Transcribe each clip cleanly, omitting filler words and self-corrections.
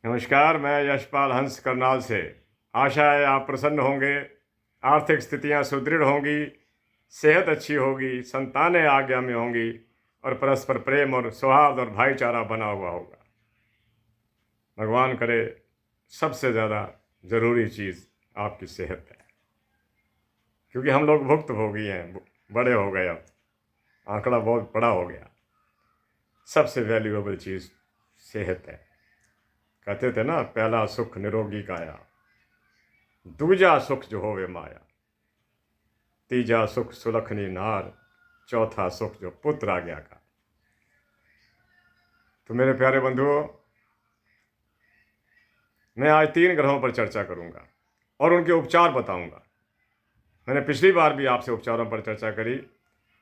नमस्कार, मैं यशपाल हंस करनाल से। आशा है आप प्रसन्न होंगे, आर्थिक स्थितियां सुदृढ़ होंगी, सेहत अच्छी होगी, संतानें आज्ञा में होंगी और परस्पर प्रेम और सौहार्द और भाईचारा बना हुआ होगा। भगवान करे सबसे ज़्यादा ज़रूरी चीज़ आपकी सेहत है, क्योंकि हम लोग भुक्तभोगी हैं, बड़े हो गए, अब आंकड़ा बहुत बड़ा हो गया। सबसे वैल्यूएबल चीज़ सेहत है। कहते थे ना, पहला सुख निरोगी काया, दूजा सुख जो होवे माया, तीजा सुख सुलखनी नार, चौथा सुख जो पुत्र आज्ञा का। तो मेरे प्यारे बंधुओं, मैं आज 3 ग्रहों पर चर्चा करूंगा और उनके उपचार बताऊंगा। मैंने पिछली बार भी आपसे उपचारों पर चर्चा करी।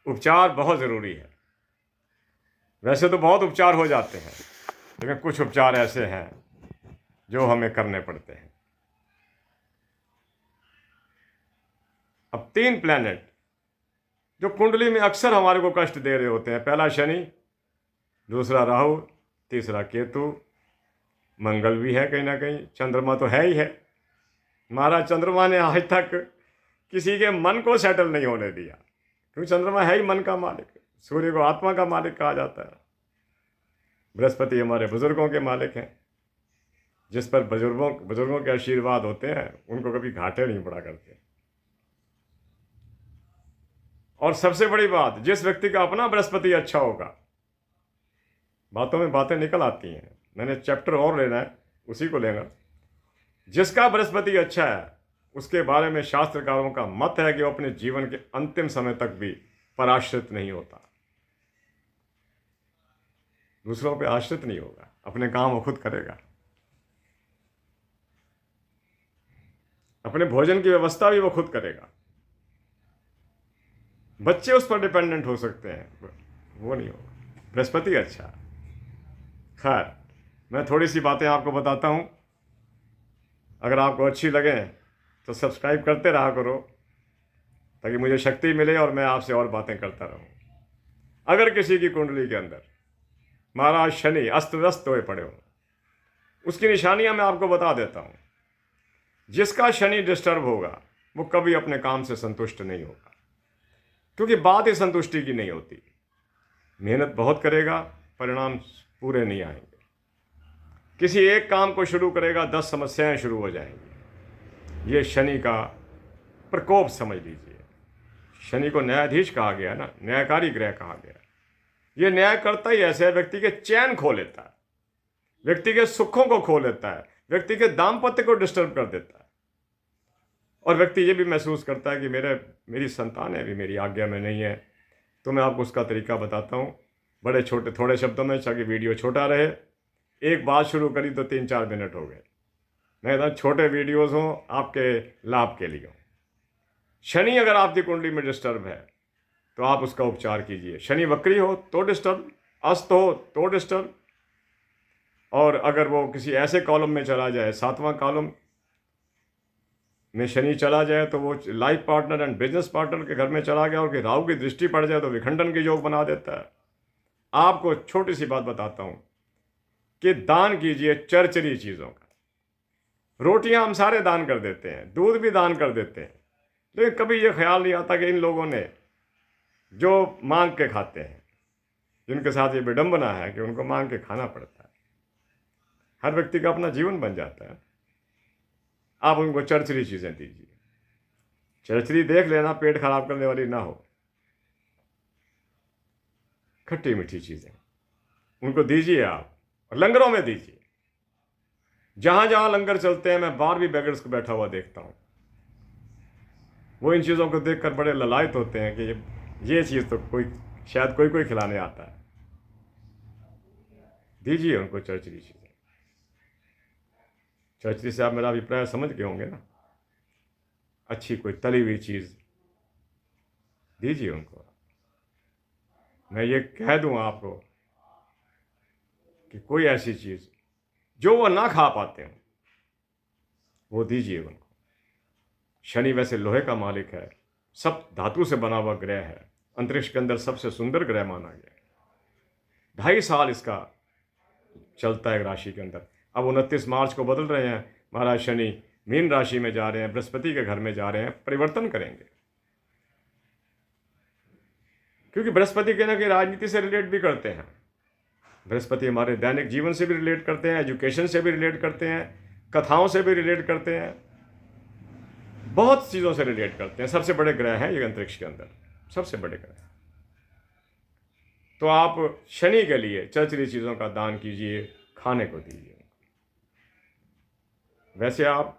उपचार बहुत ज़रूरी है। वैसे तो बहुत उपचार हो जाते हैं, लेकिन कुछ उपचार ऐसे हैं जो हमें करने पड़ते हैं। अब 3 प्लैनेट जो कुंडली में अक्सर हमारे को कष्ट दे रहे होते हैं, पहला शनि, दूसरा राहु, तीसरा केतु, मंगल भी है कहीं ना कहीं, चंद्रमा तो है ही है। महाराज चंद्रमा ने आज तक किसी के मन को सेटल नहीं होने दिया, क्योंकि चंद्रमा है ही मन का मालिक। सूर्य को आत्मा का मालिक कहा जाता है। बृहस्पति हमारे बुजुर्गों के मालिक हैं, जिस पर बुजुर्गों के आशीर्वाद होते हैं उनको कभी घाटे नहीं पड़ा करते। और सबसे बड़ी बात, जिस व्यक्ति का अपना बृहस्पति अच्छा होगा, बातों में बातें निकल आती हैं। मैंने चैप्टर और लेना है, उसी को लेगा। जिसका बृहस्पति अच्छा है उसके बारे में शास्त्रकारों का मत है कि वो अपने जीवन के अंतिम समय तक भी पराश्रित नहीं होता, दूसरों पे आश्रित नहीं होगा, अपने काम वो खुद करेगा, अपने भोजन की व्यवस्था भी वो खुद करेगा। बच्चे उस पर डिपेंडेंट हो सकते हैं, वो नहीं होगा। बृहस्पति अच्छा। खैर, मैं थोड़ी सी बातें आपको बताता हूँ। अगर आपको अच्छी लगे तो सब्सक्राइब करते रहा करो, ताकि मुझे शक्ति मिले और मैं आपसे और बातें करता रहूँ। अगर किसी की कुंडली के अंदर महाराज शनि अस्त व्यस्त हुए पड़े हो, उसकी निशानियां मैं आपको बता देता हूँ। जिसका शनि डिस्टर्ब होगा वो कभी अपने काम से संतुष्ट नहीं होगा, क्योंकि बात ही संतुष्टि की नहीं होती। मेहनत बहुत करेगा, परिणाम पूरे नहीं आएंगे। किसी एक काम को शुरू करेगा, 10 समस्याएं शुरू हो जाएंगी। ये शनि का प्रकोप समझ लीजिए। शनि को न्यायाधीश कहा गया ना, न्यायकारी ग्रह कहा गया। ये न्याय करता ही ऐसे है, व्यक्ति के चैन खो लेता है, व्यक्ति के सुखों को खो लेता है, व्यक्ति के दाम्पत्य को डिस्टर्ब कर देता है। और व्यक्ति ये भी महसूस करता है कि मेरी संतान है भी मेरी आज्ञा में नहीं है। तो मैं आपको उसका तरीका बताता हूँ, बड़े छोटे थोड़े शब्दों में, ताकि वीडियो छोटा रहे। एक बात शुरू करी तो 3-4 मिनट हो गए। मैं कहता छोटे वीडियोज़ हों, आपके लाभ के लिए हों। शनि अगर आपकी कुंडली में डिस्टर्ब है तो आप उसका उपचार कीजिए। शनि वक्री हो तो डिस्टर्ब, अस्त हो तो डिस्टर्ब, और अगर वो किसी ऐसे कॉलम में चला जाए, 7वां कॉलम में शनि चला जाए, तो वो life partner and business partner के घर में चला गया, और राहु की दृष्टि पड़ जाए तो विखंडन के योग बना देता है। आपको छोटी सी बात बताता हूँ कि दान कीजिए चरचरी चीज़ों का। रोटियां हम सारे दान कर देते हैं, दूध भी दान कर देते हैं, लेकिन कभी ये ख्याल नहीं आता कि इन लोगों ने जो मांग के खाते हैं, जिनके साथ ये विडंबना है कि उनको मांग के खाना पड़ता है। हर व्यक्ति का अपना जीवन बन जाता है। आप उनको चरचरी चीज़ें दीजिए। चरचरी देख लेना पेट खराब करने वाली ना हो, खट्टी मीठी चीज़ें उनको दीजिए आप, और लंगरों में दीजिए। जहाँ जहाँ लंगर चलते हैं, मैं बाहर भी बेगर्स को बैठा हुआ देखता हूँ। वो इन चीज़ों को देखकर बड़े ललायत होते हैं कि ये चीज़ तो शायद कोई खिलाने आता है। दीजिए उनको चरचरी चीज़ें। चरचरी से आप मेरा अभिप्राय समझ गए होंगे ना। अच्छी कोई तली हुई चीज़ दीजिए उनको। मैं ये कह दूँ आपको कि कोई ऐसी चीज़ जो वो ना खा पाते हो वो दीजिए उनको। शनि वैसे लोहे का मालिक है, सब धातु से बना हुआ ग्रह है, अंतरिक्ष के अंदर सबसे सुंदर ग्रह माना गया है। 2.5 साल इसका चलता है राशि के अंदर। अब 29 मार्च को बदल रहे हैं, महाराज शनि मीन राशि में जा रहे हैं, बृहस्पति के घर में जा रहे हैं, परिवर्तन करेंगे। क्योंकि बृहस्पति कहीं ना कहीं राजनीति से रिलेट भी करते हैं। बृहस्पति हमारे दैनिक जीवन से भी रिलेट करते हैं, एजुकेशन से भी रिलेट करते हैं, कथाओं से भी रिलेट करते हैं, बहुत चीज़ों से रिलेट करते हैं। सबसे बड़े ग्रह हैं ये अंतरिक्ष के अंदर, सबसे बड़े ग्रह। तो आप शनि के लिए चरचरी चीज़ों का दान कीजिए, खाने को दीजिए। वैसे आप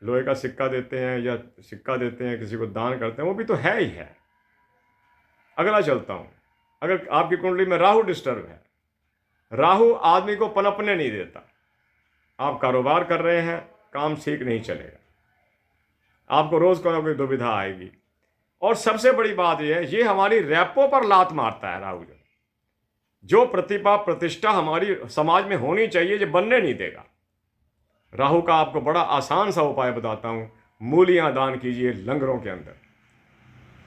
लोहे का सिक्का देते हैं या सिक्का देते हैं, किसी को दान करते हैं, वो भी तो है ही है। अगला चलता हूँ, अगर आपकी कुंडली में राहु डिस्टर्ब है, राहु आदमी को पनपने नहीं देता। आप कारोबार कर रहे हैं, काम ठीक नहीं चलेगा, आपको रोज़ कोई ना कोई दुविधा आएगी। और सबसे बड़ी बात यह है, ये हमारी रैपो पर लात मारता है राहु। जो प्रतिभा प्रतिष्ठा हमारी समाज में होनी चाहिए, ये बनने नहीं देगा। राहु का आपको बड़ा आसान सा उपाय बताता हूँ, मूलियाँ दान कीजिए लंगरों के अंदर।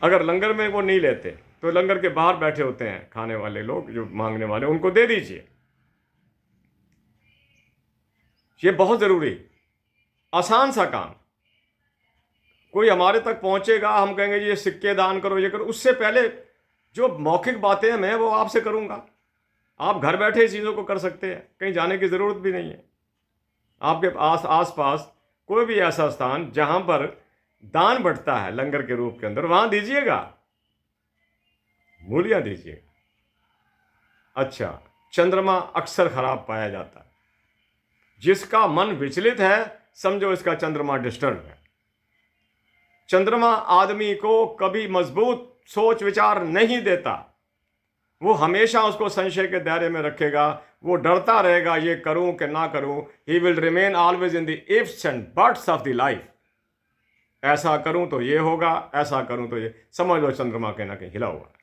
अगर लंगर में वो नहीं लेते तो लंगर के बाहर बैठे होते हैं खाने वाले लोग, जो मांगने वाले, उनको दे दीजिए। ये बहुत ज़रूरी, आसान सा काम। कोई हमारे तक पहुंचेगा, हम कहेंगे ये सिक्के दान करो, ये करो, उससे पहले जो मौखिक बातें हैं मैं वो आपसे करूंगा। आप घर बैठे चीज़ों को कर सकते हैं, कहीं जाने की ज़रूरत भी नहीं है। आपके आस पास कोई भी ऐसा स्थान जहां पर दान बढ़ता है लंगर के रूप के अंदर, वहां दीजिएगा, मूलियां दीजिएगा। अच्छा, चंद्रमा अक्सर खराब पाया जाता है। जिसका मन विचलित है, समझो इसका चंद्रमा डिस्टर्ब है। चंद्रमा आदमी को कभी मजबूत सोच विचार नहीं देता, वो हमेशा उसको संशय के दायरे में रखेगा। वो डरता रहेगा, ये करूं कि ना करूं। He will remain always in the ifs and buts of the life. ऐसा करूं तो ये होगा, ऐसा करूं तो ये, समझ लो चंद्रमा कहीं ना कहीं हिला हुआ है।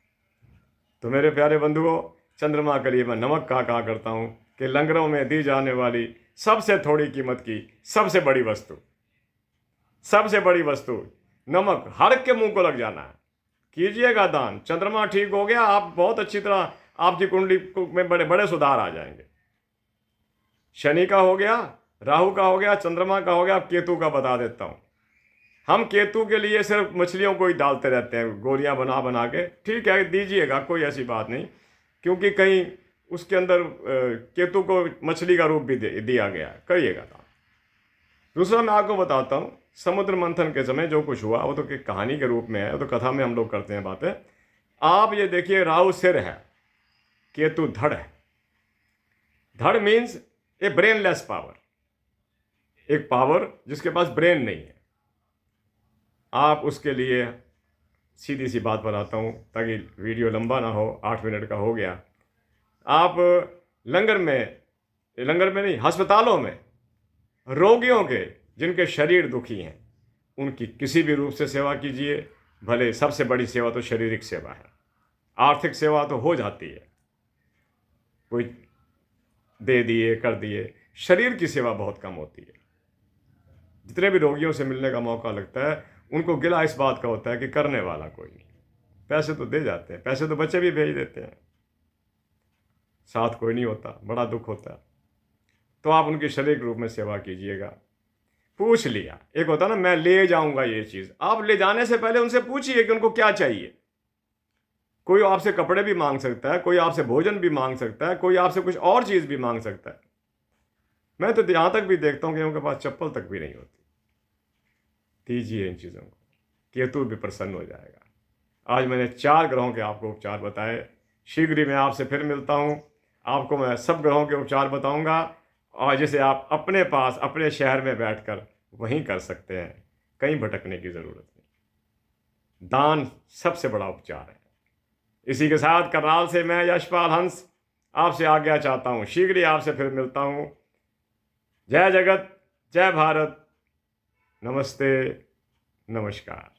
तो मेरे प्यारे बंधुओं, चंद्रमा के लिए मैं नमक का कहा करता हूं कि लंगरों में दी जाने वाली सबसे थोड़ी कीमत की सबसे बड़ी वस्तु, सबसे बड़ी वस्तु नमक, हर के मुंह को लग जाना है। कीजिएगा दान, चंद्रमा ठीक हो गया, आप बहुत अच्छी तरह, आपकी कुंडली में बड़े बड़े सुधार आ जाएंगे। शनि का हो गया, राहु का हो गया, चंद्रमा का हो गया, अब केतु का बता देता हूं। हम केतु के लिए सिर्फ मछलियों को ही डालते रहते हैं, गोलियां बना बना के। ठीक है, दीजिएगा, कोई ऐसी बात नहीं, क्योंकि कहीं उसके अंदर केतु को मछली का रूप भी दिया गया है, करिएगा दान। दूसरा मैं आपको बताता हूँ, समुद्र मंथन के समय जो कुछ हुआ वो तो कहानी के रूप में है, वो तो कथा में हम लोग करते हैं बातें। आप ये देखिए, राहु सिर है, केतु धड़ है। धड़ मीन्स ए ब्रेनलेस पावर, एक पावर जिसके पास ब्रेन नहीं है। आप उसके लिए सीधी सी बात बताता हूँ ताकि वीडियो लंबा ना हो, 8 मिनट का हो गया। आप लंगर में नहीं, अस्पतालों में रोगियों के जिनके शरीर दुखी हैं, उनकी किसी भी रूप से सेवा कीजिए। भले सबसे बड़ी सेवा तो शारीरिक सेवा है, आर्थिक सेवा तो हो जाती है, कोई दे दिए कर दिए। शरीर की सेवा बहुत कम होती है। जितने भी रोगियों से मिलने का मौका लगता है, उनको गिला इस बात का होता है कि करने वाला कोई नहीं। पैसे तो दे जाते हैं, पैसे तो बच्चे भी भेज देते हैं, साथ कोई नहीं होता, बड़ा दुख होता है। तो आप उनकी शारीरिक रूप में सेवा कीजिएगा। पूछ लिया, एक होता ना मैं ले जाऊंगा ये चीज़, आप ले जाने से पहले उनसे पूछिए कि उनको क्या चाहिए। कोई आपसे कपड़े भी मांग सकता है, कोई आपसे भोजन भी मांग सकता है, कोई आपसे कुछ और चीज़ भी मांग सकता है। मैं तो यहाँ तक भी देखता हूँ कि उनके पास चप्पल तक भी नहीं होती। दीजिए इन चीज़ों को, केतु भी प्रसन्न हो जाएगा। आज मैंने 4 ग्रहों के आपको उपचार बताए। शीघ्र ही मैं आपसे फिर मिलता हूँ, आपको मैं सब ग्रहों के उपचार बताऊँगा, और जिसे आप अपने पास अपने शहर में बैठकर वहीं कर सकते हैं, कहीं भटकने की ज़रूरत नहीं। दान सबसे बड़ा उपचार है। इसी के साथ करनाल से मैं यशपाल हंस आपसे आज्ञा चाहता हूँ। शीघ्र ही आपसे फिर मिलता हूँ। जय जगत, जय भारत, नमस्ते, नमस्कार।